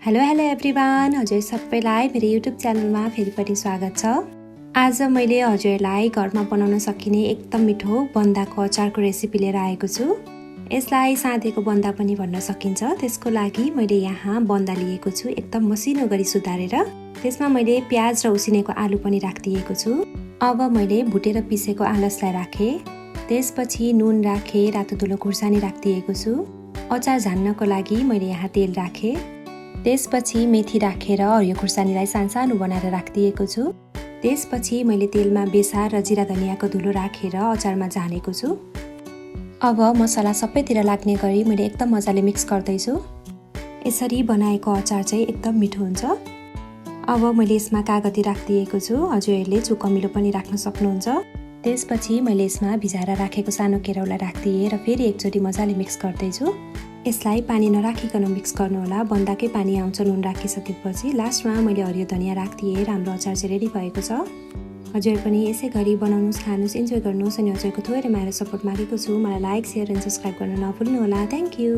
Hello everyone, हजुर सबैलाई मेरो युट्युब च्यानलमा फेरि पनि स्वागत छ। आज मैले हजुरलाई घरमा बनाउन सकिने एकदम मिठो बन्दाको अचारको रेसिपी लिएर आएको छु। यसलाई साधेको बन्दा पनि भन्न सकिन्छ। त्यसको लागि मैले यहाँ बन्दा लिएको छु, एकदम मसिनो गरी सुधारेर। त्यसमा मैले प्याज र उसिनेको आलु पनि राखिदिएको छु। अब मैले भुटेर पिसेको आलसलाई राखेँ। त्यसपछि नुन राखेँ, रातो धुलो खुर्सानी राखिदिएको छु। अचार झान्नको लागि मैले यहाँ तेल राखेँ। त्यसपछि मेथी राखेर हरियो खुर्सानीलाई सानो बनाएर राखिदिएको छु। त्यसपछि मैले तेलमा बेसार र जिरा धनियाको धुलो राखेर अचारमा झानेको छु। अब मसला सबैतिर लाग्ने गरी मैले एकदम मजाले मिक्स गर्दैछु। यसरी बनाएको अचार चाहिँ एकदम मिठो हुन्छ। अब मैले यसमा कागती राखिदिएको छु। हजुरहरूले चुकमिलो पनि राख्न सक्नुहुन्छ। त्यसपछि मैले यसमा भिजाएर राखेको सानो केराउलाई राखिदिएँ र फेरि एकचोटि मजाले मिक्स गर्दैछु। यसलाई पानी नराखिकन मिक्स गर्नुहोला, बन्दाकै पानी आउँछ नुन राखिसकेपछि। लास्टमा मैले हरियो धनिया राखिदिएँ र हाम्रो अचार चाहिँ रेडी भएको छ। हजुर पनि यसै गरी बनाउनुहोस्, खानुहोस्, इन्जोय गर्नुहोस्। अनि हजुरको थोरै माया र सपोर्ट मागेको छु। मलाई लाइक, सेयर एन्ड सब्सक्राइब गर्न नभुल्नुहोला। Thank you.